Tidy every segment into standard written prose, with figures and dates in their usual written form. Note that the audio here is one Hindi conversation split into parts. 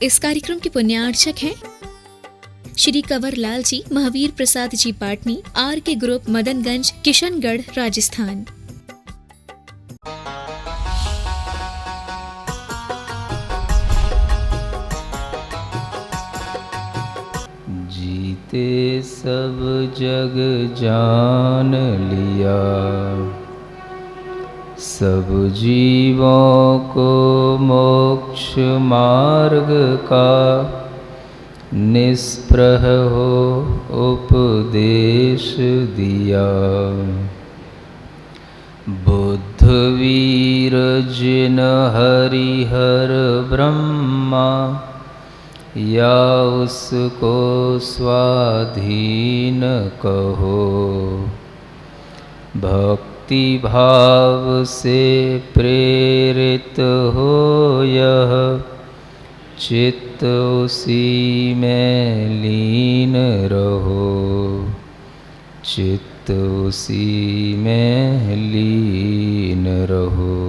इस कार्यक्रम के पुण्यार्चक हैं श्री कंवर लाल जी, महावीर प्रसाद जी पाटनी, आर के ग्रुप, मदनगंज, किशनगढ़, राजस्थान। जीते सब जग जान लिया, सब जीवों को मोक्ष मार्ग का निष्प्रह हो उपदेश दिया। बुद्ध वीर जिन हरिहर ब्रह्मा, या उसको स्वाधीन कहो। भक्ति भाव से प्रेरित हो यह, चित्त उसी में लीन रहो, चित्त उसी में लीन रहो।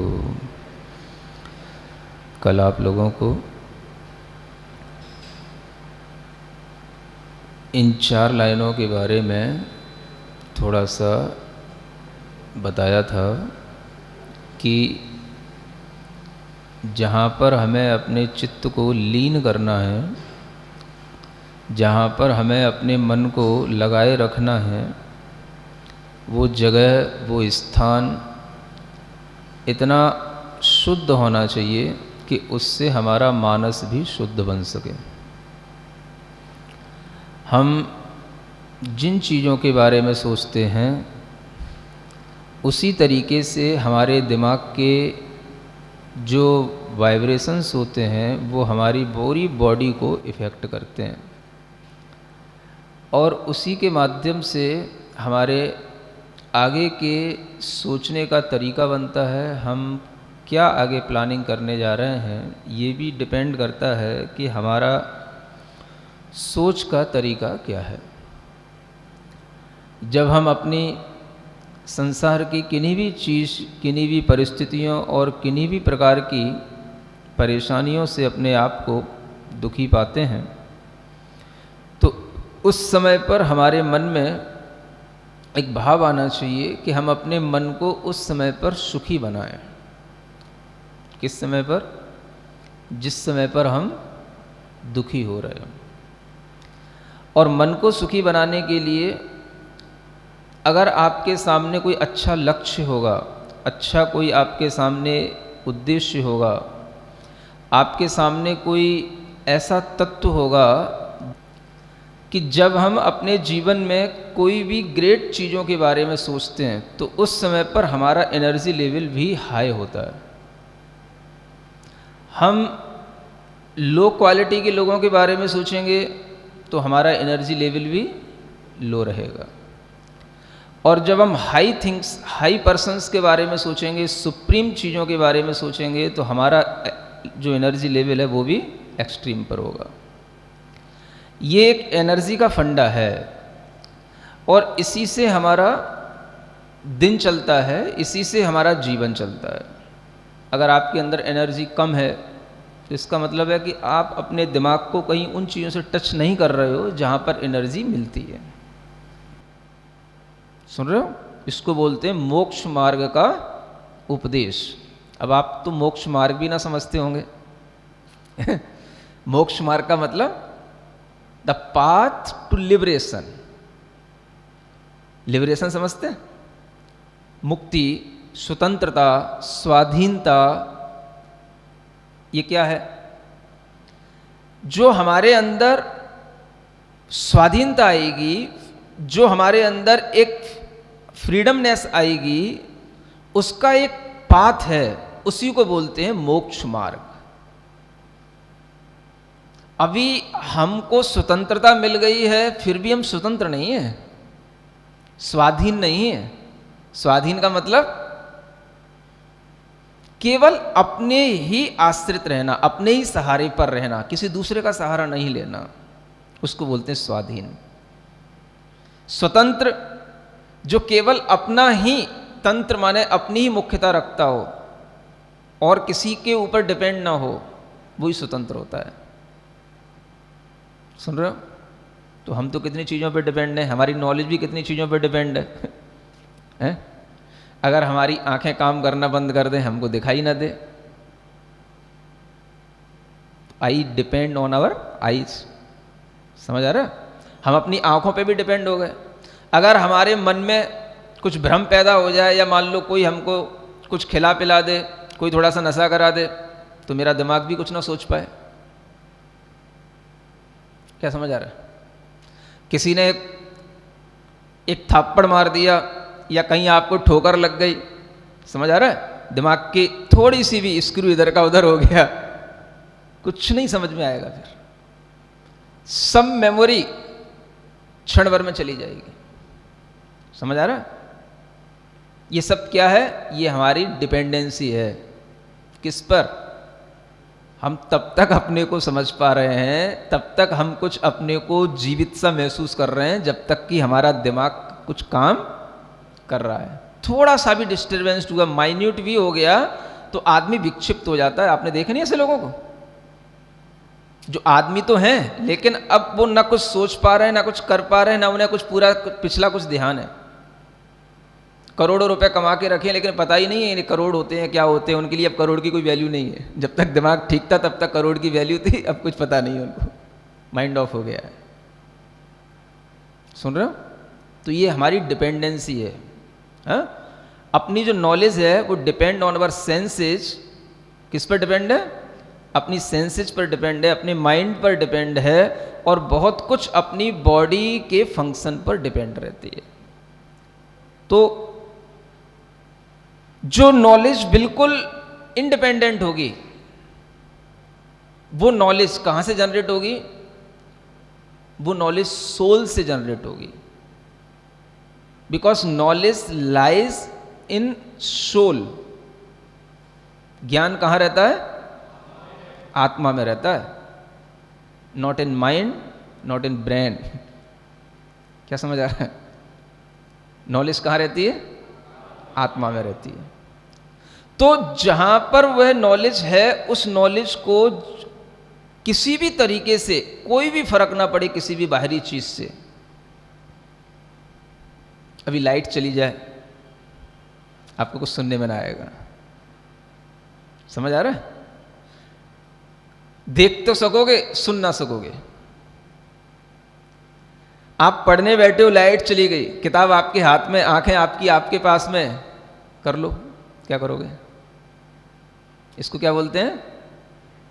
कल आप लोगों को इन 4 लाइनों के बारे में थोड़ा सा बताया था कि जहाँ पर हमें अपने चित्त को लीन करना है, जहाँ पर हमें अपने मन को लगाए रखना है, वो जगह, वो स्थान इतना शुद्ध होना चाहिए कि उससे हमारा मानस भी शुद्ध बन सके। हम जिन चीज़ों के बारे में सोचते हैं उसी तरीके से हमारे दिमाग के जो वाइब्रेशंस होते हैं वो हमारी पूरी बॉडी को इफ़ेक्ट करते हैं, और उसी के माध्यम से हमारे आगे के सोचने का तरीका बनता है। हम क्या आगे प्लानिंग करने जा रहे हैं ये भी डिपेंड करता है कि हमारा सोच का तरीका क्या है। जब हम अपनी संसार की किन्हीं भी चीज़, किन्हीं भी परिस्थितियों और किन्हीं भी प्रकार की परेशानियों से अपने आप को दुखी पाते हैं, तो उस समय पर हमारे मन में एक भाव आना चाहिए कि हम अपने मन को उस समय पर सुखी बनाएं। किस समय पर? जिस समय पर हम दुखी हो रहे हों। और मन को सुखी बनाने के लिए अगर आपके सामने कोई अच्छा लक्ष्य होगा, अच्छा कोई आपके सामने उद्देश्य होगा, आपके सामने कोई ऐसा तत्व होगा कि जब हम अपने जीवन में कोई भी ग्रेट चीज़ों के बारे में सोचते हैं तो उस समय पर हमारा एनर्जी लेवल भी हाई होता है। हम लो क्वालिटी के लोगों के बारे में सोचेंगे तो हमारा एनर्जी लेवल भी लो रहेगा, और जब हम हाई थिंग्स, हाई पर्सन्स के बारे में सोचेंगे, सुप्रीम चीज़ों के बारे में सोचेंगे तो हमारा जो एनर्जी लेवल है वो भी एक्सट्रीम पर होगा। ये एक एनर्जी का फंडा है और इसी से हमारा दिन चलता है, इसी से हमारा जीवन चलता है। अगर आपके अंदर एनर्जी कम है तो इसका मतलब है कि आप अपने दिमाग को कहीं उन चीज़ों से टच नहीं कर रहे हो जहाँ पर एनर्जी मिलती है। सुन रहे हो? इसको बोलते हैं मोक्ष मार्ग का उपदेश। अब आप तो मोक्ष मार्ग भी ना समझते होंगे। मोक्ष मार्ग का मतलब the path to liberation. Liberation समझते हैं? मुक्ति, स्वतंत्रता, स्वाधीनता, ये क्या है? जो हमारे अंदर स्वाधीनता आएगी, जो हमारे अंदर एक फ्रीडमनेस आएगी, उसका एक पाथ है, उसी को बोलते हैं मोक्ष मार्ग। अभी हमको स्वतंत्रता मिल गई है फिर भी हम स्वतंत्र नहीं है, स्वाधीन नहीं है। स्वाधीन का मतलब केवल अपने ही आश्रित रहना, अपने ही सहारे पर रहना, किसी दूसरे का सहारा नहीं लेना, उसको बोलते हैं स्वाधीन। स्वतंत्र जो केवल अपना ही तंत्र माने अपनी ही मुख्यता रखता हो और किसी के ऊपर डिपेंड ना हो, वही स्वतंत्र होता है। सुन रहे हो? तो हम तो कितनी चीज़ों पे डिपेंड हैं, हमारी नॉलेज भी कितनी चीज़ों पे डिपेंड है? अगर हमारी आंखें काम करना बंद कर दें, हमको दिखाई ना दे, I depend on our eyes. समझ आ रहा है? हम अपनी आंखों पे भी डिपेंड हो गए। अगर हमारे मन में कुछ भ्रम पैदा हो जाए, या मान लो कोई हमको कुछ खिला पिला दे, कोई थोड़ा सा नशा करा दे, तो मेरा दिमाग भी कुछ ना सोच पाए। क्या समझ आ रहा है? किसी ने एक थप्पड़ मार दिया, या कहीं आपको ठोकर लग गई, समझ आ रहा है? दिमाग की थोड़ी सी भी स्क्रू इधर का उधर हो गया, कुछ नहीं समझ में आएगा। फिर सब मेमोरी क्षण भर में चली जाएगी। समझ आ रहा है? ये सब क्या है? ये हमारी डिपेंडेंसी है। किस पर? हम तब तक अपने को समझ पा रहे हैं, तब तक हम कुछ अपने को जीवित सा महसूस कर रहे हैं, जब तक कि हमारा दिमाग कुछ काम कर रहा है। थोड़ा सा भी डिस्टर्बेंस हुआ, माइन्यूट भी हो गया, तो आदमी विक्षिप्त हो जाता है। आपने देखा नहीं ऐसे लोगों को? जो आदमी तो हैं, लेकिन अब वो ना कुछ सोच पा रहे हैं, ना कुछ कर पा रहे हैं, ना उन्हें कुछ पूरा पिछला कुछ ध्यान है। करोड़ों रुपए कमा के रखे, लेकिन पता ही नहीं है ये करोड़ होते हैं, क्या होते हैं। उनके लिए अब करोड़ की कोई वैल्यू नहीं है। जब तक दिमाग ठीक था तब तक करोड़ की वैल्यू थी, अब कुछ पता नहीं है उनको, माइंड ऑफ हो गया है। सुन रहे हो? तो ये हमारी डिपेंडेंसी है। हाँ? अपनी जो नॉलेज है वो डिपेंड ऑन अवर सेंसेज। किस पर डिपेंड है? अपनी सेंसेज पर डिपेंड है, अपने माइंड पर डिपेंड है, और बहुत कुछ अपनी बॉडी के फंक्शन पर डिपेंड रहती है। तो जो नॉलेज बिल्कुल इंडिपेंडेंट होगी, वो नॉलेज कहां से जनरेट होगी? वो नॉलेज सोल से जनरेट होगी, because knowledge lies in soul. ज्ञान कहां रहता है? आत्मा में रहता है, not in mind, not in brain. क्या समझ आ रहा है? नॉलेज कहां रहती है? आत्मा में रहती है। तो जहां पर वह नॉलेज है, उस नॉलेज को किसी भी तरीके से कोई भी फर्क ना पड़े किसी भी बाहरी चीज से। अभी लाइट चली जाए, आपको कुछ सुनने में ना आएगा। समझ आ रहा है? देख तो सकोगे, सुन ना सकोगे। आप पढ़ने बैठे हो, लाइट चली गई, किताब आपके हाथ में, आंखें आपकी आपके पास में, कर लो, क्या करोगे? इसको क्या बोलते हैं?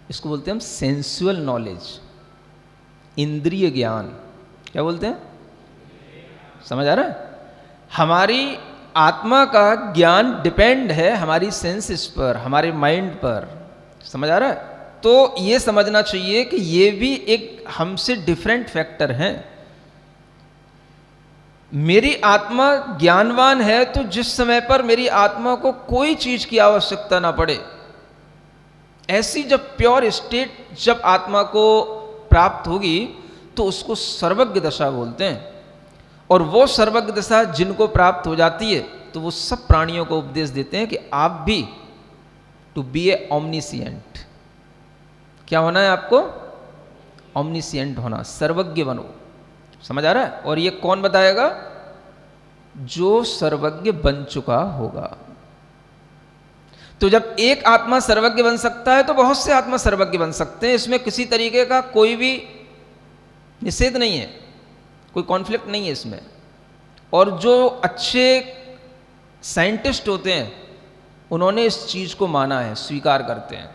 इसको बोलते हैं हम सेंसुअल नॉलेज, इंद्रिय ज्ञान। क्या बोलते हैं? समझ आ रहा है? हमारी आत्मा का ज्ञान डिपेंड है हमारी सेंसेस पर, हमारे माइंड पर। समझ आ रहा है? तो ये समझना चाहिए कि ये भी एक हमसे डिफरेंट फैक्टर हैं। मेरी आत्मा ज्ञानवान है, तो जिस समय पर मेरी आत्मा को कोई चीज की आवश्यकता ना पड़े, ऐसी जब प्योर स्टेट जब आत्मा को प्राप्त होगी, तो उसको सर्वज्ञ दशा बोलते हैं। और वो सर्वज्ञ दशा जिनको प्राप्त हो जाती है, तो वो सब प्राणियों को उपदेश देते हैं कि आप भी टू बी ए ओमनिसिएंट। क्या होना है आपको? ओमनिसिएंट होना, सर्वज्ञ बनो। समझ आ रहा है? और ये कौन बताएगा? जो सर्वज्ञ बन चुका होगा। तो जब एक आत्मा सर्वज्ञ बन सकता है, तो बहुत से आत्मा सर्वज्ञ बन सकते हैं। इसमें किसी तरीके का कोई भी निषेध नहीं है, कोई कॉन्फ्लिक्ट नहीं है इसमें। और जो अच्छे साइंटिस्ट होते हैं, उन्होंने इस चीज को माना है, स्वीकार करते हैं।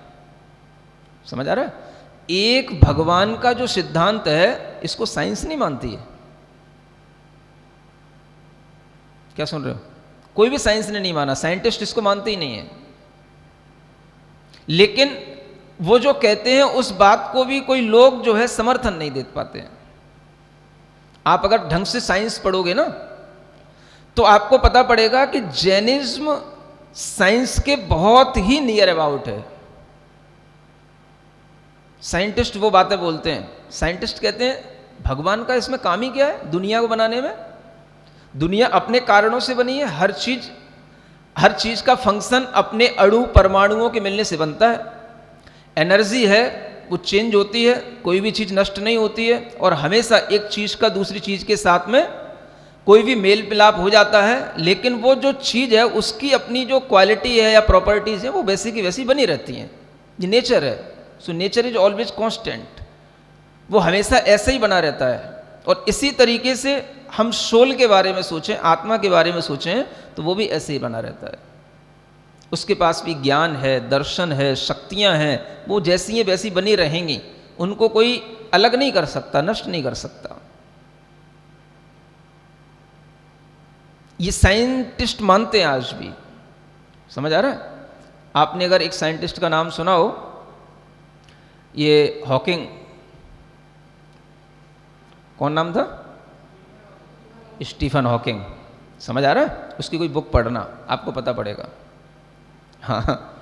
समझ आ रहा है? एक भगवान का जो सिद्धांत है, इसको साइंस नहीं मानती है। क्या सुन रहे हो? कोई भी साइंस ने नहीं माना, साइंटिस्ट इसको मानते ही नहीं है। लेकिन वो जो कहते हैं, उस बात को भी कोई लोग जो है समर्थन नहीं दे पाते हैं। आप अगर ढंग से साइंस पढ़ोगे ना, तो आपको पता पड़ेगा कि जैनिज्म साइंस के बहुत ही नियर अबाउट है। साइंटिस्ट वो बातें बोलते हैं, साइंटिस्ट कहते हैं भगवान का इसमें काम ही क्या है दुनिया को बनाने में? दुनिया अपने कारणों से बनी है। हर चीज का फंक्शन अपने अणु परमाणुओं के मिलने से बनता है। एनर्जी है, वो चेंज होती है, कोई भी चीज़ नष्ट नहीं होती है, और हमेशा एक चीज़ का दूसरी चीज़ के साथ में कोई भी मेल मिलाप हो जाता है, लेकिन वो जो चीज़ है उसकी अपनी जो क्वालिटी है या प्रॉपर्टीज़ है वो वैसी की वैसी बनी रहती हैं। ये नेचर है। So nature is always constant, वो हमेशा ऐसे ही बना रहता है। और इसी तरीके से हम सोल के बारे में सोचें, आत्मा के बारे में सोचें, तो वो भी ऐसे ही बना रहता है। उसके पास भी ज्ञान है, दर्शन है, शक्तियां हैं, वो जैसी हैं वैसी बनी रहेंगी, उनको कोई अलग नहीं कर सकता, नष्ट नहीं कर सकता। ये साइंटिस्ट मानते हैं आज भी। समझ आ रहा है? आपने अगर एक साइंटिस्ट का नाम सुना हो, ये हॉकिंग, कौन नाम था? Stephen Hawking. समझ आ रहा है? उसकी कोई बुक पढ़ना, आपको पता पड़ेगा। हाँ,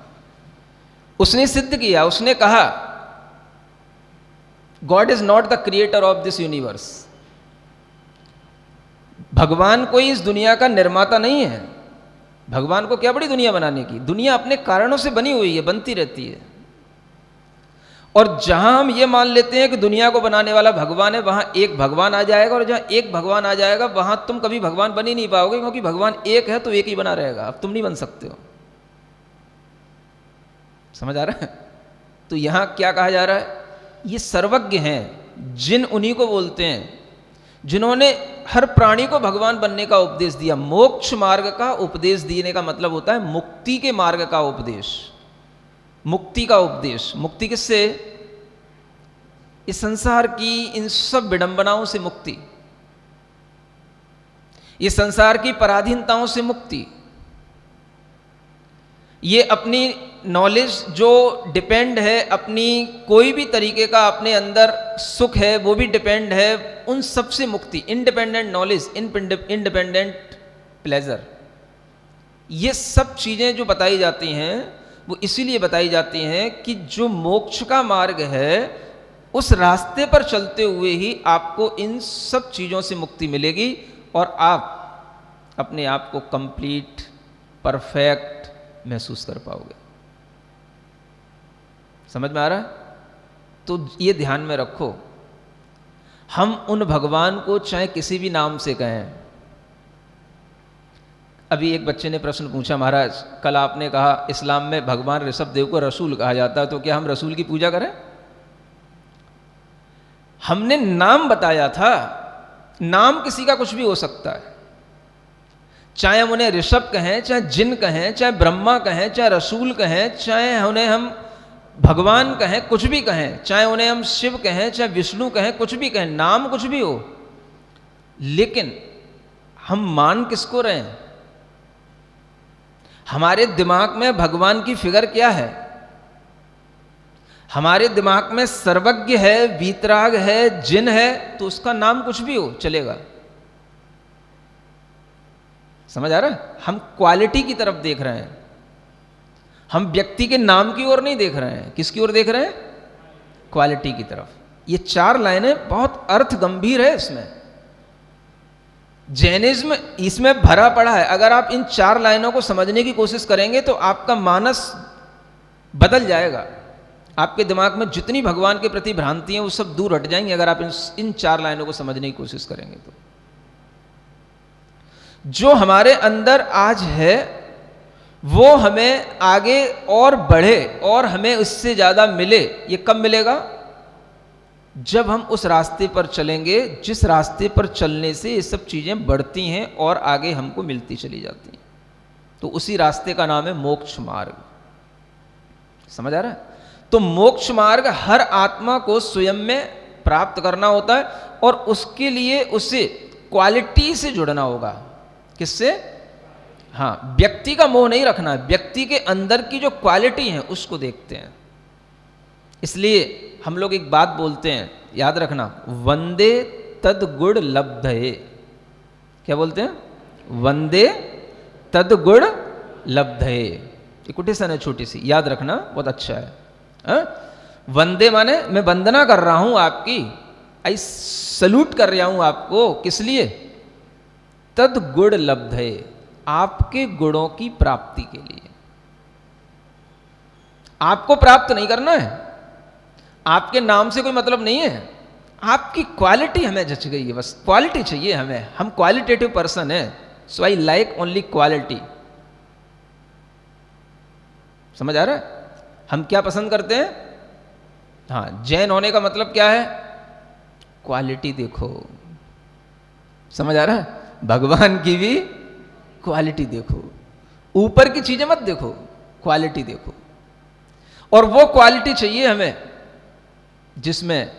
उसने सिद्ध किया, उसने कहा God is not the creator of this universe. भगवान कोई इस दुनिया का निर्माता नहीं है। भगवान को क्या बड़ी दुनिया बनाने की, दुनिया अपने कारणों से बनी हुई है, बनती रहती है। और जहां हम ये मान लेते हैं कि दुनिया को बनाने वाला भगवान है, वहां एक भगवान आ जाएगा, और जहां एक भगवान आ जाएगा वहां तुम कभी भगवान बन ही नहीं पाओगे, क्योंकि भगवान एक है तो एक ही बना रहेगा, अब तुम नहीं बन सकते हो। समझ आ रहा है? तो यहां क्या कहा जा रहा है? ये सर्वज्ञ हैं, जिन उन्हीं को बोलते हैं जिन्होंने हर प्राणी को भगवान बनने का उपदेश दिया। मोक्ष मार्ग का उपदेश देने का मतलब होता है मुक्ति के मार्ग का उपदेश, मुक्ति का उपदेश। मुक्ति किससे? इस संसार की इन सब विडंबनाओं से मुक्ति, ये संसार की पराधीनताओं से मुक्ति, ये अपनी नॉलेज जो डिपेंड है, अपनी कोई भी तरीके का अपने अंदर सुख है वो भी डिपेंड है, उन सब से मुक्ति। इंडिपेंडेंट नॉलेज, इंडिपेंडेंट प्लेजर, ये सब चीज़ें जो बताई जाती हैं वो इसीलिए बताई जाती हैं कि जो मोक्ष का मार्ग है उस रास्ते पर चलते हुए ही आपको इन सब चीज़ों से मुक्ति मिलेगी, और आप अपने आप को कंप्लीट, परफेक्ट महसूस कर पाओगे। समझ में आ रहा है? तो ये ध्यान में रखो, हम उन भगवान को चाहे किसी भी नाम से कहें। अभी एक बच्चे ने प्रश्न पूछा, महाराज कल आपने कहा इस्लाम में भगवान ऋषभदेव को रसूल कहा जाता है, तो क्या हम रसूल की पूजा करें? हमने नाम बताया था, नाम किसी का कुछ भी हो सकता है, चाहे हम उन्हें ऋषभ कहें, चाहे जिन कहें, चाहे ब्रह्मा कहें, चाहे रसूल कहें, चाहे उन्हें हम भगवान कहें, कुछ भी कहें, चाहे उन्हें हम शिव कहें, चाहे विष्णु कहें, कुछ भी कहें, नाम कुछ भी हो, लेकिन हम मान किसको रहे हैं? हमारे दिमाग में भगवान की फिगर क्या है? हमारे दिमाग में सर्वज्ञ है, वीतराग है, जिन है, तो उसका नाम कुछ भी हो चलेगा। समझ आ रहा है? हम क्वालिटी की तरफ देख रहे हैं, हम व्यक्ति के नाम की ओर नहीं देख रहे हैं। किसकी ओर देख रहे हैं? क्वालिटी की तरफ। ये 4 लाइनें बहुत अर्थ गंभीर है इसमें। जैनिज्म इसमें भरा पड़ा है। अगर आप इन 4 लाइनों को समझने की कोशिश करेंगे तो आपका मानस बदल जाएगा। आपके दिमाग में जितनी भगवान के प्रति भ्रांति हैं वो सब दूर हट जाएंगी अगर आप इन 4 लाइनों को समझने की कोशिश करेंगे। तो जो हमारे अंदर आज है वो हमें आगे और बढ़े और हमें उससे ज़्यादा मिले। ये कब मिलेगा? जब हम उस रास्ते पर चलेंगे जिस रास्ते पर चलने से ये सब चीज़ें बढ़ती हैं और आगे हमको मिलती चली जाती हैं। तो उसी रास्ते का नाम है मोक्ष मार्ग। समझ आ रहा है? तो मोक्ष मार्ग हर आत्मा को स्वयं में प्राप्त करना होता है और उसके लिए उसे क्वालिटी से जुड़ना होगा। किससे? हाँ, व्यक्ति का मोह नहीं रखना है, व्यक्ति के अंदर की जो क्वालिटी है उसको देखते हैं। इसलिए हम लोग एक बात बोलते हैं, याद रखना, वंदे तद गुण लब्धये। क्या बोलते हैं? वंदे तद गुण लब्धये। ये कोटेशन है छोटी सी, याद रखना, बहुत अच्छा है। वंदे माने मैं वंदना कर रहा हूं आपकी, आई सल्यूट कर रहा हूं आपको। किस लिए? तद गुण लब्धये, आपके गुणों की प्राप्ति के लिए। आपको प्राप्त नहीं करना है, आपके नाम से कोई मतलब नहीं है, आपकी क्वालिटी हमें जच गई है, बस क्वालिटी चाहिए हमें, हम क्वालिटेटिव पर्सन है। सो आई लाइक ओनली क्वालिटी। समझ आ रहा है? हम क्या पसंद करते हैं? हाँ, जैन होने का मतलब क्या है? क्वालिटी देखो। समझ आ रहा है? भगवान की भी क्वालिटी देखो, ऊपर की चीजें मत देखो, क्वालिटी देखो। और वो क्वालिटी चाहिए हमें जिसमें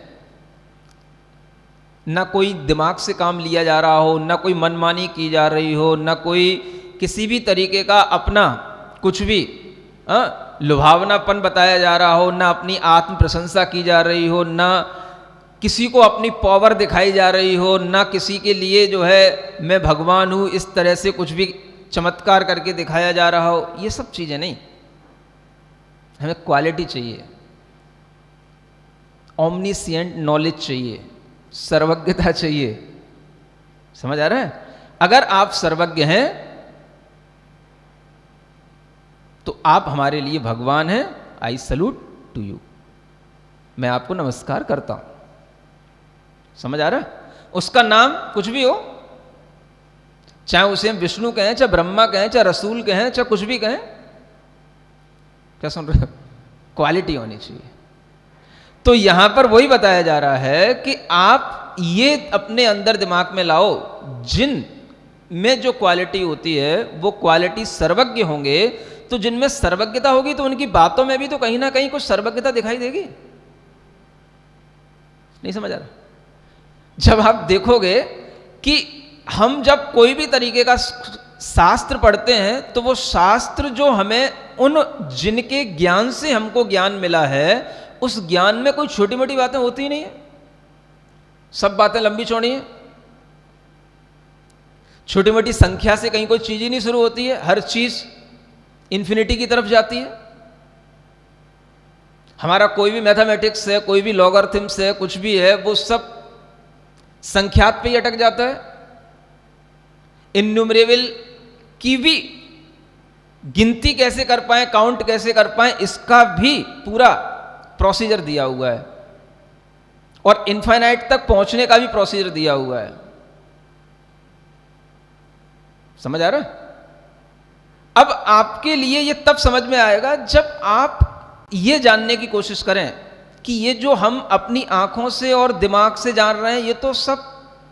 ना कोई दिमाग से काम लिया जा रहा हो, ना कोई मनमानी की जा रही हो, ना कोई किसी भी तरीके का अपना कुछ भी लुभावनापन बताया जा रहा हो, ना अपनी आत्म प्रशंसा की जा रही हो, ना किसी को अपनी पावर दिखाई जा रही हो, ना किसी के लिए जो है मैं भगवान हूं इस तरह से कुछ भी चमत्कार करके दिखाया जा रहा हो। ये सब चीजें नहीं, हमें क्वालिटी चाहिए, ओमनीसिएंट नॉलेज चाहिए, सर्वज्ञता चाहिए। समझ आ रहा है? अगर आप सर्वज्ञ हैं तो आप हमारे लिए भगवान हैं। आई सल्यूट टू यू, मैं आपको नमस्कार करता हूं। समझ आ रहा है? उसका नाम कुछ भी हो, चाहे उसे हम विष्णु कहें, चाहे ब्रह्मा कहें, चाहे रसूल कहें, चाहे कुछ भी कहें। क्या सुन रहे हो? क्वालिटी होनी चाहिए। तो यहां पर वही बताया जा रहा है कि आप ये अपने अंदर दिमाग में लाओ, जिन में जो क्वालिटी होती है वो क्वालिटी सर्वज्ञ होंगे, तो जिनमें सर्वज्ञता होगी तो उनकी बातों में भी तो कहीं ना कहीं कुछ सर्वज्ञता दिखाई देगी। नहीं समझ आ रहा? जब आप देखोगे कि हम जब कोई भी तरीके का शास्त्र पढ़ते हैं तो वो शास्त्र जो हमें उन जिनके ज्ञान से हमको ज्ञान मिला है, उस ज्ञान में कोई छोटी मोटी बातें होती ही नहीं है, सब बातें लंबी चौड़ी हैं। छोटी मोटी संख्या से कहीं कोई चीज ही नहीं शुरू होती है, हर चीज इन्फिनिटी की तरफ जाती है। हमारा कोई भी मैथमेटिक्स है, कोई भी लॉगरिथम्स है, कुछ भी है, वो सब संख्यात पे ही अटक जाता है। इन्यूमरेबल की भी गिनती कैसे कर पाए, काउंट कैसे कर पाए, इसका भी पूरा प्रोसीजर दिया हुआ है, और इनफाइनाइट तक पहुंचने का भी प्रोसीजर दिया हुआ है। समझ आ रहा है? अब आपके लिए ये तब समझ में आएगा जब आप ये जानने की कोशिश करें कि ये जो हम अपनी आंखों से और दिमाग से जान रहे हैं ये तो सब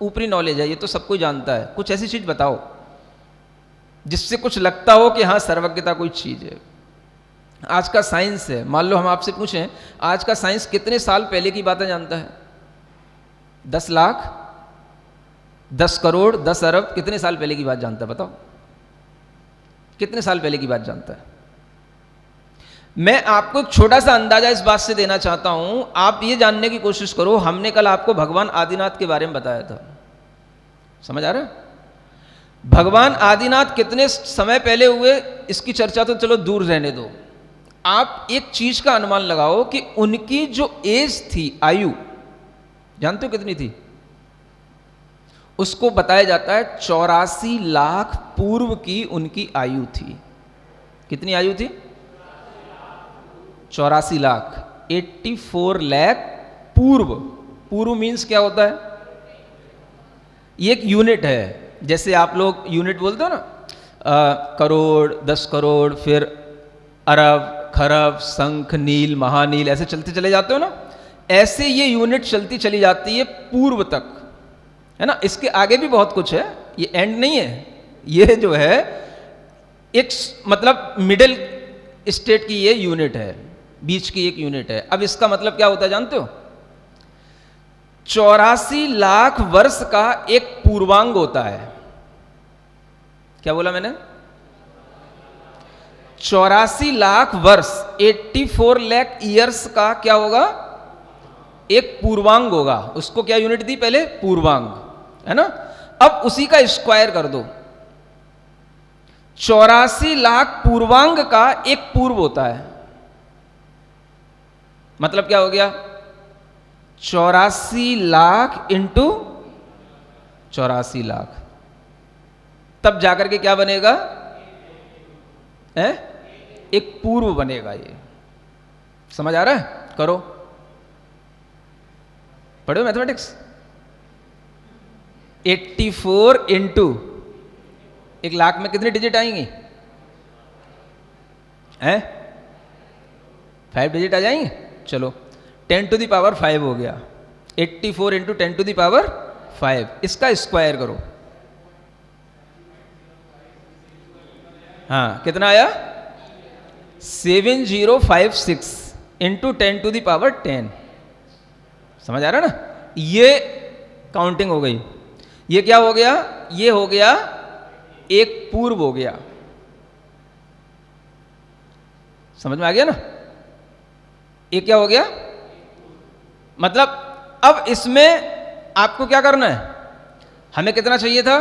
ऊपरी नॉलेज है, ये तो सब कोई जानता है। कुछ ऐसी चीज बताओ जिससे कुछ लगता हो कि हाँ सर्वज्ञता कोई चीज है। आज का साइंस है, मान लो हम आपसे पूछें आज का साइंस कितने साल पहले की बातें जानता है? 10 लाख, 10 करोड़, 10 अरब, कितने साल पहले की बात जानता है? बताओ कितने साल पहले की बात जानता है? मैं आपको एक छोटा सा अंदाजा इस बात से देना चाहता हूं, आप ये जानने की कोशिश करो। हमने कल आपको भगवान आदिनाथ के बारे में बताया था, समझ आ रहा है? भगवान आदिनाथ कितने समय पहले हुए इसकी चर्चा तो चलो दूर रहने दो। आप एक चीज का अनुमान लगाओ कि उनकी जो एज थी, आयु, जानते हो कितनी थी? उसको बताया जाता है 84 लाख पूर्व की उनकी आयु थी। कितनी आयु थी? 84 लाख, 84 लाख पूर्व। पूर्व मीन्स क्या होता है? ये एक यूनिट है, जैसे आप लोग यूनिट बोलते हो ना, करोड़, 10 करोड़, फिर अरब, खरब, शंख, नील, महानील, ऐसे चलते चले जाते हो ना, ऐसे ये यूनिट चलती चली जाती है पूर्व तक, है ना। इसके आगे भी बहुत कुछ है, ये एंड नहीं है, ये जो है एक मतलब मिडिल स्टेट की ये यूनिट है, बीच की एक यूनिट है। अब इसका मतलब क्या होता है जानते हो? 84 लाख वर्ष का एक पूर्वांग होता है। क्या बोला मैंने? 84 लाख वर्ष, 84 लाख ईयर्स का क्या होगा? एक पूर्वांग होगा। उसको क्या यूनिट दी पहले? पूर्वांग, है ना। अब उसी का स्क्वायर कर दो। 84 लाख पूर्वांग का एक पूर्व होता है, मतलब क्या हो गया? 84 लाख इंटू 84 लाख, तब जाकर के क्या बनेगा? एक पूर्व बनेगा। ये समझ आ रहा है? करो पढ़े हो मैथमेटिक्स? 84 इंटू 1,00,000 में कितनी डिजिट आएंगी? हैं? 5 डिजिट आ जाएंगे। चलो 10 टू द पावर 5 हो गया। 84 इंटू 10 टू द पावर 5, इसका स्क्वायर करो। हाँ, कितना आया? 7056 इंटू 10 टू द पावर 10। समझ आ रहा ना? ये काउंटिंग हो गई। ये क्या हो गया? ये हो गया एक पूर्व हो गया। समझ में आ गया ना? ये क्या हो गया? मतलब अब इसमें आपको क्या करना है? हमें कितना चाहिए था?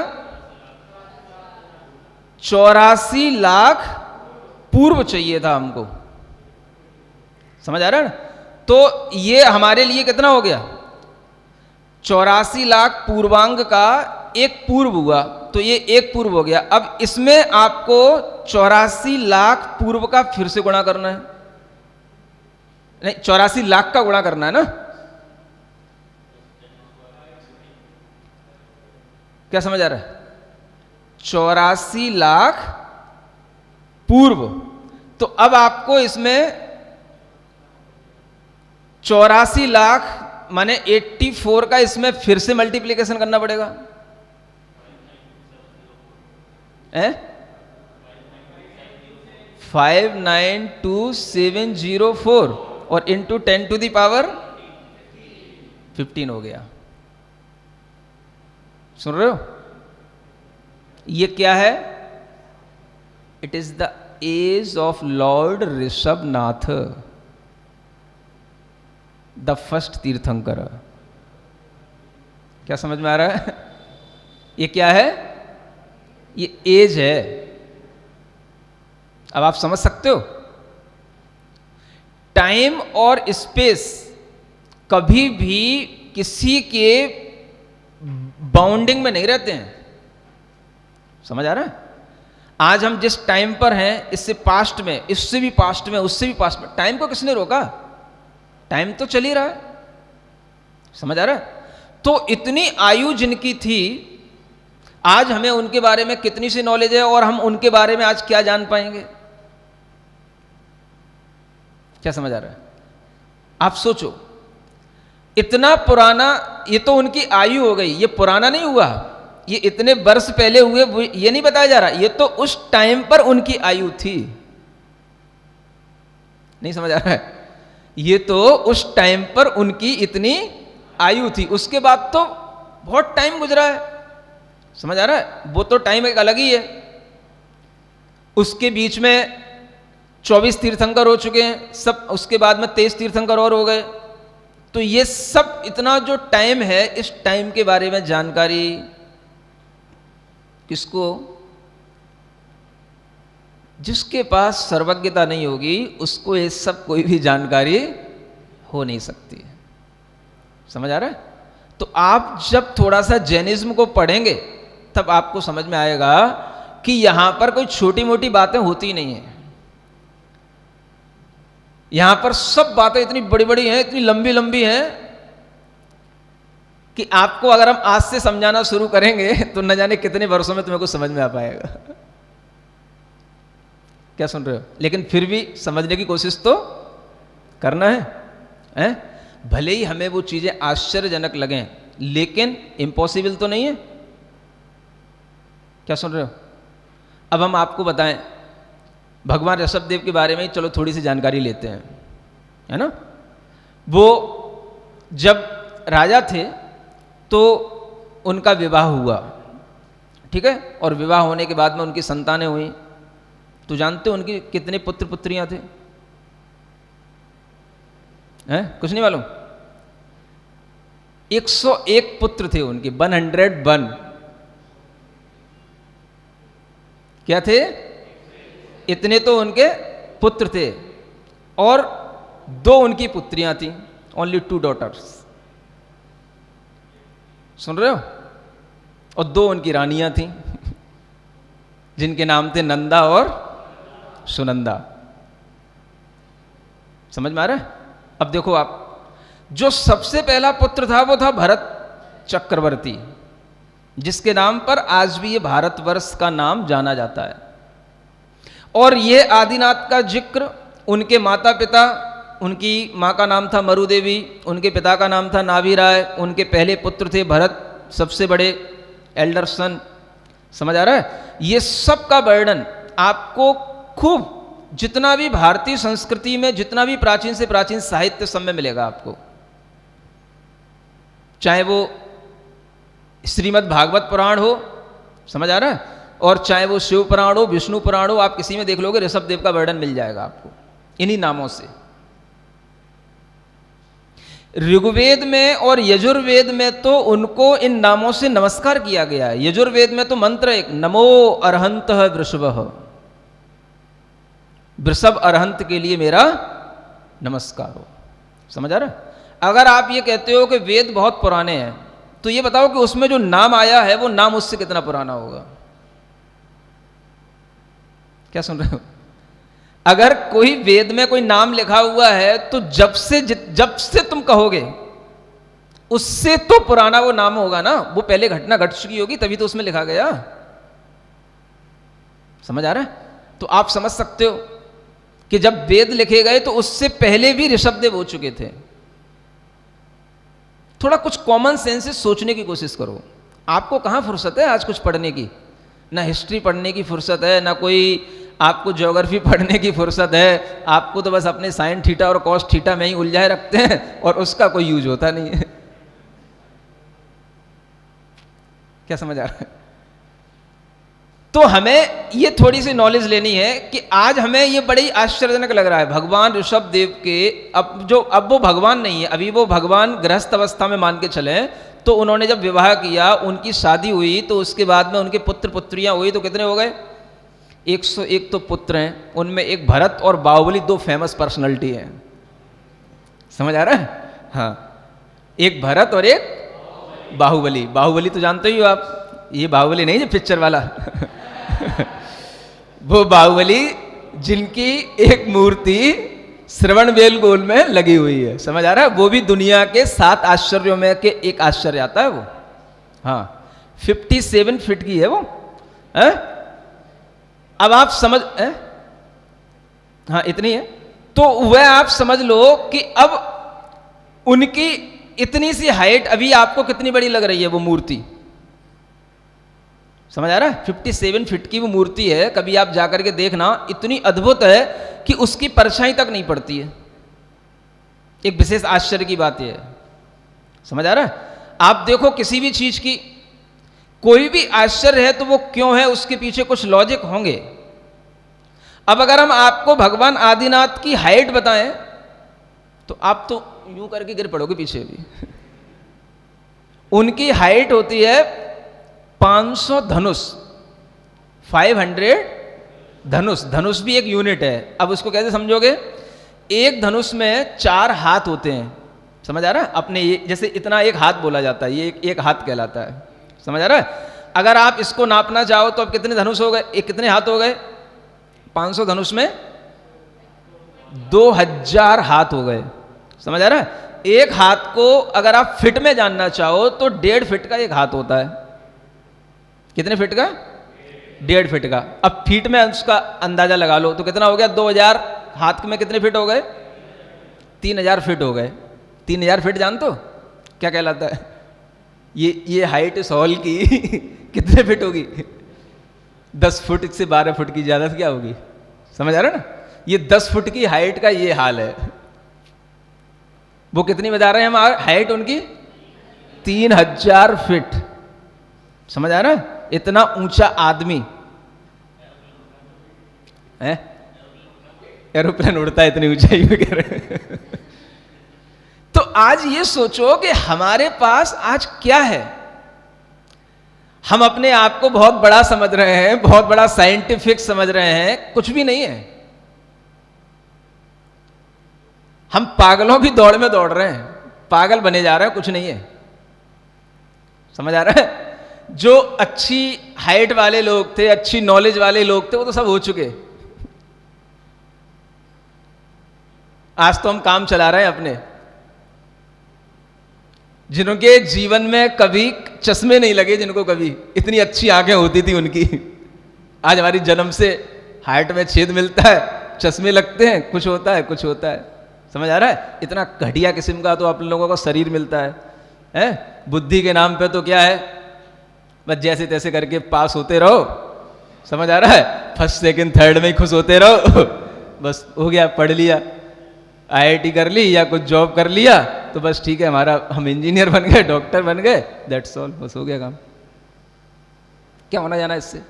84 लाख पूर्व चाहिए था हमको। समझ आ रहा है ना? तो ये हमारे लिए कितना हो गया? 84 लाख पूर्वांग का एक पूर्व हुआ, तो ये एक पूर्व हो गया। अब इसमें आपको 84 लाख पूर्व का फिर से गुणा करना है। नहीं, 84 लाख का गुणा करना है ना? क्या समझ आ रहा है? 84 लाख पूर्व। तो अब आपको इसमें 84 लाख माने 84 का इसमें फिर से मल्टीप्लिकेशन करना पड़ेगा। 592,704 और इंटू 10 टू द पावर 15 हो गया। सुन रहे हो? ये क्या है? It is the age of lord Rishabhanath, the first tirthankar. क्या समझ में आ रहा है? ये क्या है? ये एज है। अब आप समझ सकते हो, टाइम और स्पेस कभी भी किसी के बाउंडिंग में नहीं रहते हैं। समझ आ रहा है? आज हम जिस टाइम पर हैं, इससे पास्ट में, इससे भी पास्ट में, उससे भी पास्ट में, टाइम को किसने रोका? टाइम तो चल ही रहा है। समझ आ रहा है? तो इतनी आयु जिनकी थी, आज हमें उनके बारे में कितनी सी नॉलेज है और हम उनके बारे में आज क्या जान पाएंगे? क्या समझ आ रहा है? आप सोचो, इतना पुराना, ये तो उनकी आयु हो गई, ये पुराना नहीं हुआ, ये इतने वर्ष पहले हुए, ये नहीं बताया जा रहा, ये तो उस टाइम पर उनकी आयु थी। नहीं समझ आ रहा है? ये तो उस टाइम पर उनकी इतनी आयु थी, उसके बाद तो बहुत टाइम गुजरा है। समझ आ रहा है? वो तो टाइम एक अलग ही है। उसके बीच में 24 तीर्थंकर हो चुके हैं सब, उसके बाद में 23 तीर्थंकर और हो गए। तो ये सब इतना जो टाइम है, इस टाइम के बारे में जानकारी किसको? जिसके पास सर्वज्ञता नहीं होगी, उसको ये सब कोई भी जानकारी हो नहीं सकती। समझ आ रहा है? तो आप जब थोड़ा सा जैनिज्म को पढ़ेंगे, तब आपको समझ में आएगा कि यहां पर कोई छोटी मोटी बातें होती नहीं है। यहां पर सब बातें इतनी बड़ी बड़ी हैं, इतनी लंबी लंबी हैं कि आपको अगर हम आज से समझाना शुरू करेंगे तो न जाने कितने वर्षों में तुम्हें कुछ समझ में आ पाएगा। क्या सुन रहे हो? लेकिन फिर भी समझने की कोशिश तो करना है? भले ही हमें वो चीजें आश्चर्यजनक लगें, लेकिन इम्पॉसिबल तो नहीं है। क्या सुन रहे हो? अब हम आपको बताएं भगवान ऋषभदेव के बारे में, चलो थोड़ी सी जानकारी लेते हैं, है ना? वो जब राजा थे तो उनका विवाह हुआ, ठीक है? और विवाह होने के बाद में उनकी संतानें हुई। तो जानते हो उनकी कितने पुत्र पुत्रियां थे? हैं? कुछ नहीं मालूम? 101 पुत्र थे उनके, 101। क्या थे? इतने तो उनके पुत्र थे, और 2 उनकी पुत्रियां थी, ओनली 2 डॉटर्स। सुन रहे हो? और 2 उनकी रानियां थी जिनके नाम थे नंदा और सुनंदा। समझ में आ रहा है? अब देखो आप, जो सबसे पहला पुत्र था वो था भरत चक्रवर्ती, जिसके नाम पर आज भी ये भारतवर्ष का नाम जाना जाता है। और ये आदिनाथ का जिक्र उनके माता पिता, उनकी माँ का नाम था मरु देवी, उनके पिता का नाम था नाभि राय, उनके पहले पुत्र थे भरत, सबसे बड़े एल्डर सन, समझ आ रहा है। ये सब का वर्णन आपको खूब, जितना भी भारतीय संस्कृति में, जितना भी प्राचीन से प्राचीन साहित्य सब में मिलेगा आपको, चाहे वो श्रीमद् भागवत पुराण हो, समझ आ रहा है, और चाहे वो शिव पुराण हो, विष्णु पुराण हो, आप किसी में देख लोगे ऋषभ देव का वर्णन मिल जाएगा आपको इन्हीं नामों से। ऋग्वेद में और यजुर्वेद में तो उनको इन नामों से नमस्कार किया गया है। यजुर्वेद में तो मंत्र एक, नमो अरहंतः वृषभः, वृषभ अरहंत के लिए मेरा नमस्कार हो, समझ आ रहा है। अगर आप ये कहते हो कि वेद बहुत पुराने हैं, तो ये बताओ कि उसमें जो नाम आया है वो नाम उससे कितना पुराना होगा। क्या सुन रहे हो? अगर कोई वेद में कोई नाम लिखा हुआ है तो जब से तुम कहोगे उससे तो पुराना वो नाम होगा ना, वो पहले घटना घट चुकी होगी तभी तो उसमें लिखा गया, समझ आ रहा है। तो आप समझ सकते हो कि जब वेद लिखे गए तो उससे पहले भी ऋषभदेव हो चुके थे। थोड़ा कुछ कॉमन सेंस से सोचने की कोशिश करो। आपको कहां फुर्सत है आज कुछ पढ़ने की, ना हिस्ट्री पढ़ने की फुर्सत है, ना कोई आपको ज्योग्राफी पढ़ने की फुर्सत है। आपको तो बस अपने साइन थीटा और कॉस थीटा में ही उलझाए रखते हैं और उसका कोई यूज होता नहीं है। क्या समझ आ रहा है? तो हमें ये थोड़ी सी नॉलेज लेनी है कि आज हमें ये बड़ी आश्चर्यजनक लग रहा है भगवान ऋषभ देव के, अब वो भगवान नहीं है, अभी वो भगवान गृहस्थ अवस्था में मान के चले। तो उन्होंने जब विवाह किया, उनकी शादी हुई, तो उसके बाद में उनके पुत्र पुत्रियां हुई, तो कितने हो गए? 101 तो पुत्र हैं, उनमें एक भरत और बाहुबली, दो फेमस पर्सनालिटी हैं, समझ आ रहा है। हाँ, एक भरत और एक बाहुबली। बाहुबली तो जानते ही हो आप, ये बाहुबली नहीं जो पिक्चर वाला वो बाहुबली जिनकी एक मूर्ति श्रवण बेलगोल में लगी हुई है, समझ आ रहा है। वो भी दुनिया के 7 आश्चर्यों में के एक आश्चर्य आता है वो। हाँ, 57 फीट की है वो है? अब आप समझ हाँ इतनी है, तो वह आप समझ लो कि अब उनकी इतनी सी हाइट अभी आपको कितनी बड़ी लग रही है वो मूर्ति, समझ आ रहा है। 57 फीट की वो मूर्ति है, कभी आप जाकर के देखना, इतनी अद्भुत है कि उसकी परछाई तक नहीं पड़ती है। एक विशेष आश्चर्य की बात यह है, समझ आ रहा है। आप देखो किसी भी चीज की कोई भी आश्चर्य है तो वो क्यों है, उसके पीछे कुछ लॉजिक होंगे। अब अगर हम आपको भगवान आदिनाथ की हाइट बताएं तो आप तो यूं करके गिर पड़ोगे पीछे भी। उनकी हाइट होती है 500 धनुष, 500 धनुष। धनुष भी एक यूनिट है। अब उसको कैसे समझोगे? एक धनुष में 4 हाथ होते हैं, समझ आ रहा है। अपने ये जैसे इतना एक हाथ बोला जाता है, ये एक हाथ कहलाता है, समझ आ रहा है। अगर आप इसको नापना चाहो तो अब कितने धनुष हो गए, कितने हाथ हो गए? 500 धनुष में 2000 हाथ हो गए, समझ आ रहा है। एक हाथ को अगर आप फिट में जानना चाहो तो 1.5 फीट का एक हाथ होता है। कितने फीट का? 1.5 फीट का। अब फीट में उसका अंदाजा लगा लो तो कितना हो गया? 2000 हाथ में कितने फीट हो गए? 3000 फीट हो गए। 3000 फीट जानते हो क्या कहलाता है? ये हाइट इस हॉल की कितने फीट होगी? 10 फुट से 12 फुट की, ज्यादा से क्या होगी, समझ आ रहा है ना। ये 10 फुट की हाइट का ये हाल है। वो कितनी बता रहे हैं हम हाइट उनकी? 3000 फीट, समझ आ रहा है। इतना ऊंचा आदमी है, एरोप्लेन उड़ता है इतनी ऊंचाई वगैरह। तो आज ये सोचो कि हमारे पास आज क्या है। हम अपने आप को बहुत बड़ा समझ रहे हैं, बहुत बड़ा साइंटिफिक समझ रहे हैं, कुछ भी नहीं है। हम पागलों की दौड़ में दौड़ रहे हैं, पागल बने जा रहे हैं, कुछ नहीं है, समझ आ रहा है। जो अच्छी हाइट वाले लोग थे, अच्छी नॉलेज वाले लोग थे, वो तो सब हो चुके। आज तो हम काम चला रहे हैं अपने, जिनके जीवन में कभी चश्मे नहीं लगे, जिनको कभी इतनी अच्छी आंखें होती थी उनकी, आज हमारी जन्म से हार्ट में छेद मिलता है, चश्मे लगते हैं, कुछ होता है कुछ होता है। समझ आ रहा है? इतना घटिया किस्म का तो आप लोगों को शरीर मिलता है? बुद्धि के नाम पे तो क्या है, बस जैसे तैसे करके पास होते रहो। समझ आ रहा है? फर्स्ट सेकंड थर्ड में ही खुश होते रहो, बस हो गया, पढ़ लिया, IIT कर ली या कुछ जॉब कर लिया तो बस ठीक है, हमारा हम इंजीनियर बन गए, डॉक्टर बन गए, दैट्स ऑल, बस हो गया काम। क्या होना जाना इससे?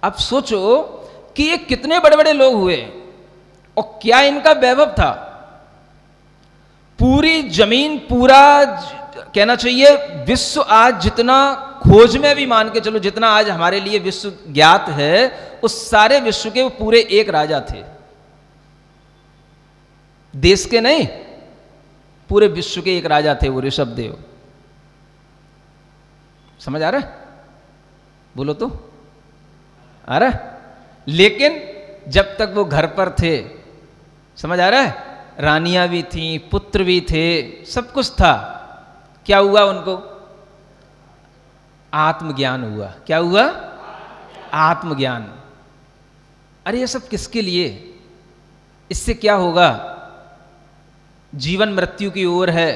अब सोचो कि ये कितने बड़े बड़े लोग हुए और क्या इनका वैभव था। पूरी जमीन, पूरा कहना चाहिए विश्व आज जितना खोज में भी मान के चलो, जितना आज हमारे लिए विश्व ज्ञात है, उस सारे विश्व के वो पूरे एक राजा थे, देश के नहीं, पूरे विश्व के एक राजा थे, वो ऋषभदेव। समझ आ रहा है? बोलो तो आ रहा है? लेकिन जब तक वो घर पर थे, समझ आ रहा है, रानियां भी थीं, पुत्र भी थे, सब कुछ था, क्या हुआ उनको? आत्मज्ञान हुआ। क्या हुआ? आत्मज्ञान। अरे ये सब किसके लिए? इससे क्या होगा? जीवन मृत्यु की ओर है,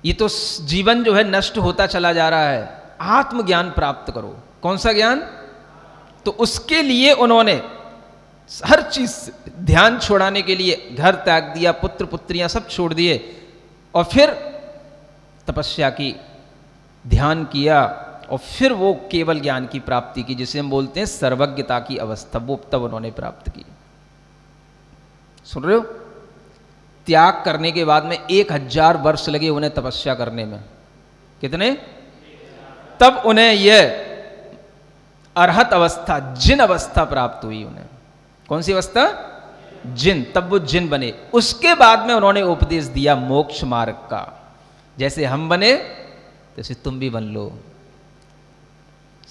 ये तो जीवन जो है नष्ट होता चला जा रहा है। आत्मज्ञान प्राप्त करो। कौन सा ज्ञान? तो उसके लिए उन्होंने हर चीज ध्यान छोड़ाने के लिए घर त्याग दिया, पुत्र पुत्रियां सब छोड़ दिए और फिर तपस्या की, ध्यान किया और फिर वो केवल ज्ञान की प्राप्ति की, जिसे हम बोलते हैं सर्वज्ञता की अवस्था, वो तब उन्होंने प्राप्त की। सुन रहे हो? त्याग करने के बाद में 1000 वर्ष लगे उन्हें तपस्या करने में। कितने? तब उन्हें यह अरहत अवस्था, जिन अवस्था प्राप्त हुई उन्हें। कौन सी अवस्था? जिन। तब वो जिन बने। उसके बाद में उन्होंने उपदेश दिया मोक्ष मार्ग का। जैसे हम बने तैसे तुम भी बन लो।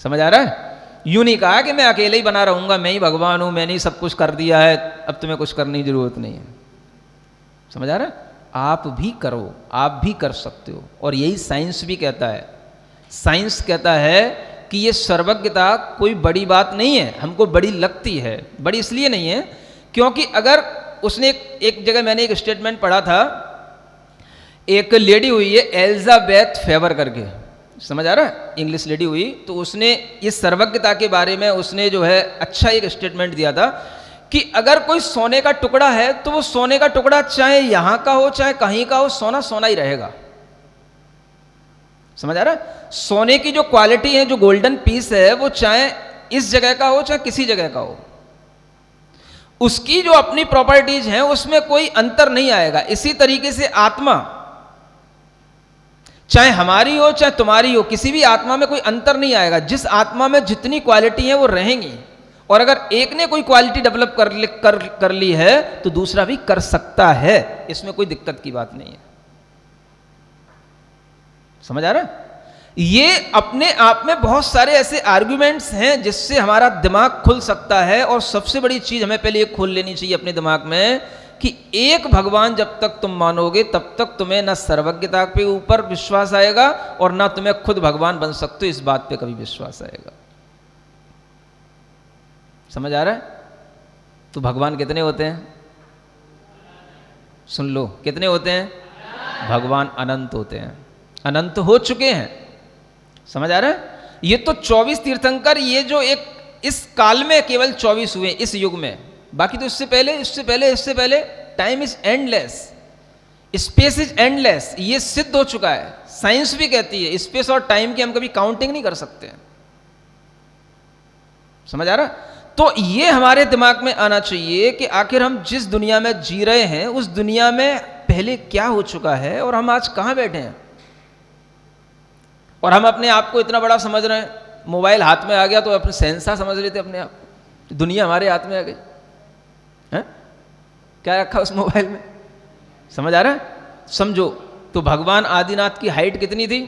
समझ आ रहा है? यूं नहीं कहा कि मैं अकेले ही बना रहूंगा, मैं ही भगवान हूं, मैंने ही सब कुछ कर दिया है, अब तुम्हें कुछ करने की जरूरत नहीं है। समझ आ रहा है? आप भी करो, आप भी कर सकते हो। और यही साइंस भी कहता है। साइंस कहता है कि ये सर्वज्ञता कोई बड़ी बात नहीं है, हमको बड़ी लगती है। बड़ी इसलिए नहीं है क्योंकि अगर उसने एक जगह मैंने एक स्टेटमेंट पढ़ा था, एक लेडी हुई है एलिजाबेथ फेवर करके, समझ आ रहा है, इंग्लिश लेडी हुई, तो उसने इस सर्वज्ञता के बारे में उसने जो है अच्छा एक स्टेटमेंट दिया था कि अगर कोई सोने का टुकड़ा है तो वो सोने का टुकड़ा चाहे यहां का हो चाहे कहीं का हो, सोना सोना ही रहेगा। समझ आ रहा है? सोने की जो क्वालिटी है, जो गोल्डन पीस है, वो चाहे इस जगह का हो चाहे किसी जगह का हो, उसकी जो अपनी प्रॉपर्टीज हैं उसमें कोई अंतर नहीं आएगा। इसी तरीके से आत्मा चाहे हमारी हो चाहे तुम्हारी हो, किसी भी आत्मा में कोई अंतर नहीं आएगा। जिस आत्मा में जितनी क्वालिटी है वो रहेंगी, और अगर एक ने कोई क्वालिटी डेवलप कर ली है तो दूसरा भी कर सकता है, इसमें कोई दिक्कत की बात नहीं है। समझ आ रहा है? ये अपने आप में बहुत सारे ऐसे आर्गुमेंट्स हैं जिससे हमारा दिमाग खुल सकता है। और सबसे बड़ी चीज हमें पहले ये खोल लेनी चाहिए अपने दिमाग में कि एक भगवान जब तक तुम मानोगे तब तक तुम्हें ना सर्वज्ञता के ऊपर विश्वास आएगा और ना तुम्हें खुद भगवान बन सकते हो, इस बात पे कभी विश्वास आएगा। समझ आ रहा है? तो भगवान कितने होते हैं? सुन लो, कितने होते हैं? भगवान अनंत होते हैं, अनंत हो चुके हैं। समझ आ रहा है? ये तो 24 तीर्थंकर, ये जो एक इस काल में केवल 24 हुए इस युग में, बाकी तो इससे पहले time is endless, space is endless, ये सिद्ध हो चुका है। साइंस भी कहती है स्पेस और टाइम की हम कभी काउंटिंग नहीं कर सकते हैं। समझ आ रहा? तो ये हमारे दिमाग में आना चाहिए कि आखिर हम जिस दुनिया में जी रहे हैं उस दुनिया में पहले क्या हो चुका है और हम आज कहां बैठे हैं। और हम अपने आप को इतना बड़ा समझ रहे हैं, मोबाइल हाथ में आ गया तो अपने सेंसा समझ लेते अपने आप, दुनिया हमारे हाथ में आ गई है। क्या रखा उस मोबाइल में? समझ आ रहा है? समझो तो भगवान आदिनाथ की हाइट कितनी थी?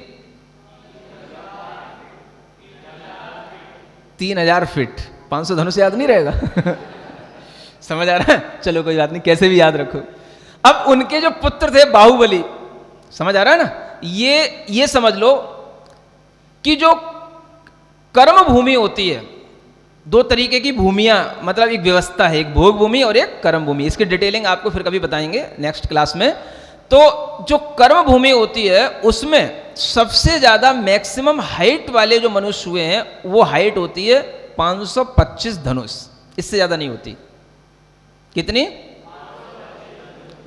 3000 फीट। 500 धनुष याद नहीं रहेगा? समझ आ रहा है? चलो कोई बात नहीं, कैसे भी याद रखो। अब उनके जो पुत्र थे बाहुबली, समझ आ रहा है ना? ये समझ लो कि जो कर्म भूमि होती है, दो तरीके की भूमियां, मतलब एक व्यवस्था है, एक भोग भूमि और एक कर्म भूमि। इसकी डिटेलिंग आपको फिर कभी बताएंगे नेक्स्ट क्लास में। तो जो कर्म भूमि होती है उसमें सबसे ज्यादा मैक्सिमम हाइट वाले जो मनुष्य हुए हैं वो हाइट होती है 525 धनुष, इससे ज्यादा नहीं होती। कितनी?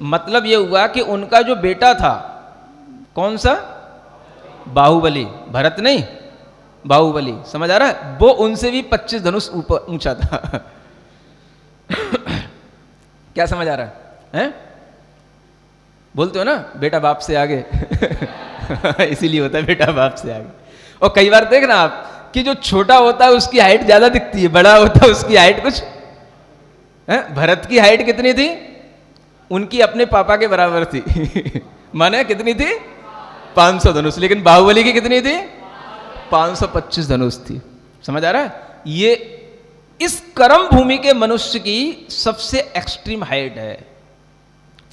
मतलब ये हुआ कि उनका जो बेटा था, कौन सा? बाहुबली, भरत नहीं, बाहुबली, समझ आ रहा है? वो उनसे भी 25 धनुष ऊपर ऊंचा था। क्या समझ आ रहा है? बोलते हो ना बेटा बाप से आगे। इसीलिए होता है बेटा बाप से आगे। और कई बार देखना आप कि जो छोटा होता है उसकी हाइट ज्यादा दिखती है, बड़ा होता है उसकी हाइट कुछ भरत की हाइट कितनी थी? उनकी अपने पापा के बराबर थी। माने कितनी थी? 500 धनुष। लेकिन बाहुबली की कितनी थी? 525 धनुष थी। समझ आ रहा है? ये इस कर्म भूमि के मनुष्य की सबसे एक्सट्रीम हाइट है।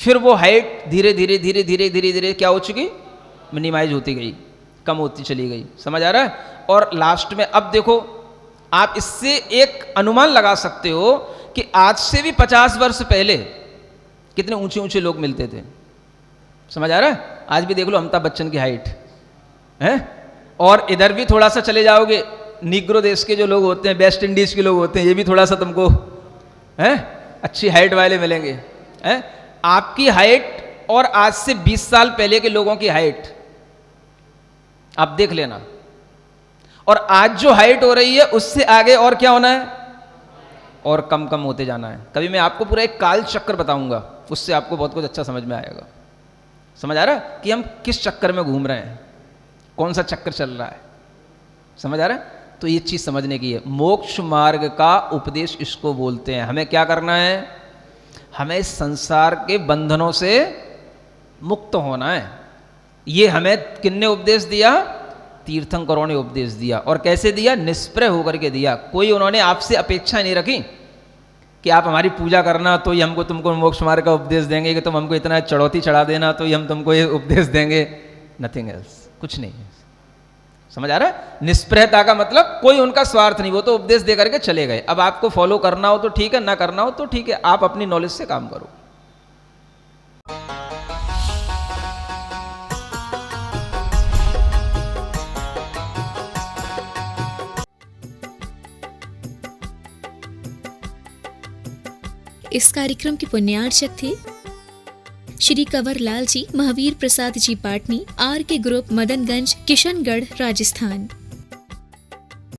फिर वो हाइट धीरे धीरे धीरे धीरे धीरे धीरे क्या हो चुकी? मिनिमाइज होती गई, कम होती चली गई। समझ आ रहा है? और लास्ट में अब देखो, आप इससे एक अनुमान लगा सकते हो कि आज से भी 50 वर्ष पहले कितने ऊंचे ऊंचे लोग मिलते थे। समझ आ रहा है? आज भी देख लो अमिताभ बच्चन की हाइट है। और इधर भी थोड़ा सा चले जाओगे, निग्रो देश के जो लोग होते हैं, वेस्ट इंडीज के लोग होते हैं, ये भी थोड़ा सा तुमको अच्छी हाइट वाले मिलेंगे। आपकी हाइट और आज से 20 साल पहले के लोगों की हाइट आप देख लेना। और आज जो हाइट हो रही है उससे आगे और क्या होना है? और कम कम होते जाना है। कभी मैं आपको पूरा एक काल चक्र बताऊंगा, उससे आपको बहुत कुछ अच्छा समझ में आएगा। समझ आ रहा है कि हम किस चक्कर में घूम रहे हैं, कौन सा चक्कर चल रहा है? समझ आ रहा है? तो ये चीज समझने की है। मोक्ष मार्ग का उपदेश इसको बोलते हैं। हमें क्या करना है? हमें इस संसार के बंधनों से मुक्त होना है। ये हमें किन्ने उपदेश दिया? तीर्थंकरों ने उपदेश दिया। और कैसे दिया? निष्प्रय होकर के दिया। कोई उन्होंने आपसे अपेक्षा नहीं रखी कि आप हमारी पूजा करना तो ये हमको तुमको मोक्ष मार्ग का उपदेश देंगे, कि तुम हमको इतना चढ़ौती चढ़ा देना तो ये हम तुमको ये उपदेश देंगे। नथिंग एल्स, कुछ नहीं है। समझ आ रहा है? निष्प्रयता का मतलब कोई उनका स्वार्थ नहीं, वो तो उपदेश दे करके चले गए। अब आपको फॉलो करना हो तो ठीक है, ना करना हो तो ठीक है, आप अपनी नॉलेज से काम करो। इस कार्यक्रम के पुण्यार्चक थे श्री कंवर लाल जी, महावीर प्रसाद जी पाटनी, आर के ग्रुप, मदनगंज, किशनगढ़, राजस्थान।